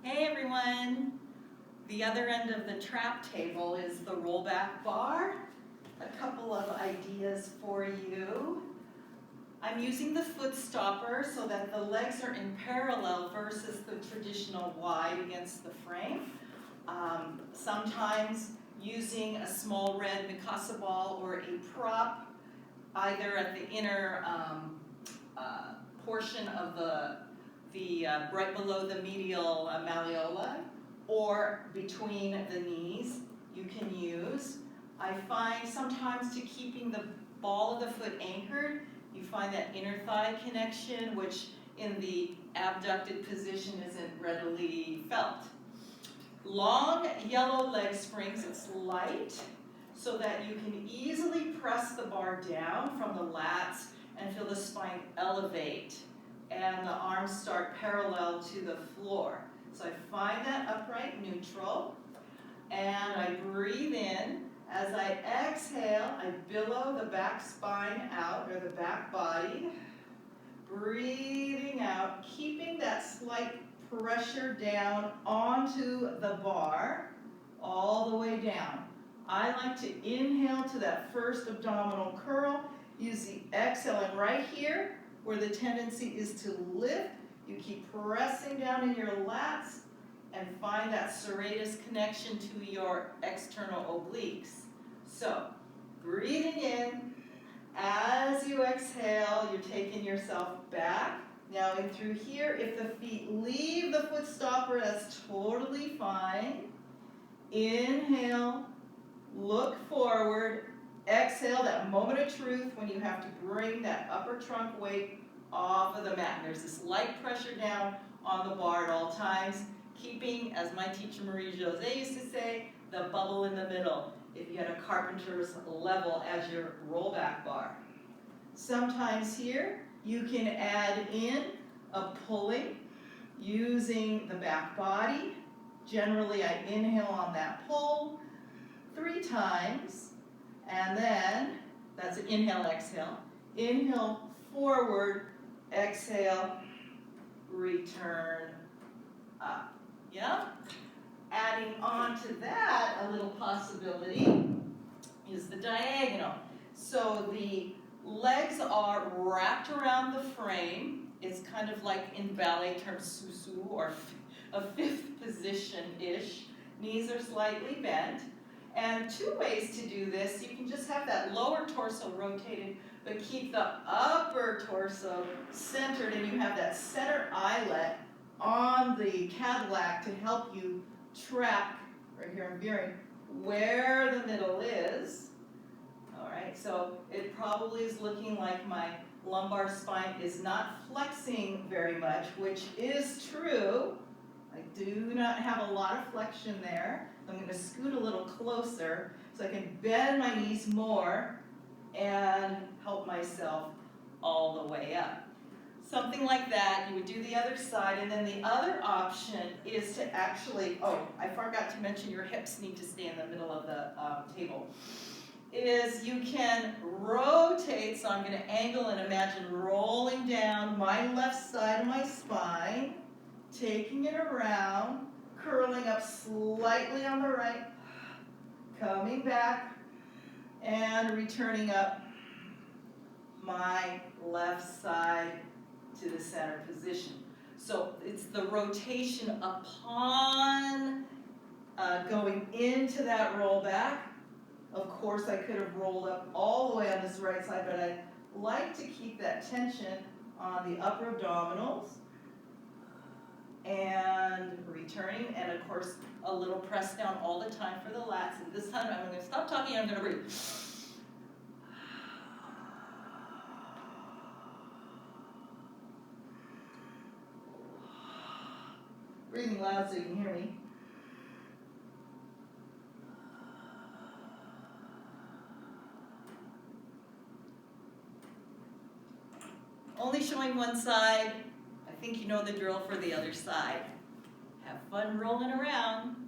Hey everyone! The other end of the trap table is the rollback bar. A couple of ideas for you. I'm using the foot stopper so that the legs are in parallel versus the traditional wide against the frame. Sometimes using a small red Mikasa ball or a prop, either at the inner portion of the right below the medial malleola or between the knees, you can use. I find sometimes to keeping the ball of the foot anchored, you find that inner thigh connection, which in the abducted position isn't readily felt. Long yellow leg springs, it's light, so that you can easily press the bar down from the lats and feel the spine elevate and the arms start parallel to the floor. So I find that upright neutral, and I breathe in. As I exhale, I billow the back spine out, or the back body. Breathing out, keeping that slight pressure down onto the bar, all the way down. I like to inhale to that first abdominal curl. Use the exhale, and right here, where the tendency is to lift, you keep pressing down in your lats and find that serratus connection to your external obliques. So, breathing in, as you exhale, you're taking yourself back. Now in through here, if the feet leave the foot stopper, that's totally fine. Inhale, look forward. Exhale, that moment of truth when you have to bring that upper trunk weight off of the mat. There's this light pressure down on the bar at all times, keeping, as my teacher Marie-José used to say, the bubble in the middle, if you had a carpenter's level as your rollback bar. Sometimes here, you can add in a pulling using the back body. Generally, I inhale on that pull 3 times. And then, that's an inhale, exhale. Inhale, forward, exhale, return up. Yeah? Adding on to that, a little possibility is the diagonal. So the legs are wrapped around the frame. It's kind of like in ballet terms, susu, or a fifth position-ish. Knees are slightly bent. And 2 ways to do this. You can just have that lower torso rotated, but keep the upper torso centered, and you have that center eyelet on the Cadillac to help you track, right here I'm veering, where the middle is. All right, so it probably is looking like my lumbar spine is not flexing very much, which is true. I do not have a lot of flexion there. I'm going to scoot a little closer so I can bend my knees more and help myself all the way up. Something like that, you would do the other side, and then the other option is to actually, oh, I forgot to mention your hips need to stay in the middle of the table, is you can rotate, so I'm going to angle and imagine rolling down my left side of my spine, taking it around, curling up slightly on the right, coming back, and returning up my left side to the center position. So it's the rotation upon going into that rollback. Of course, I could have rolled up all the way on this right side, but I like to keep that tension on the upper abdominals. And returning, and of course, a little press down all the time for the lats. And this time, I'm going to stop talking, I'm going to breathe. Breathing loud so you can hear me. Only showing one side. I think you know the drill for the other side. Have fun rolling around.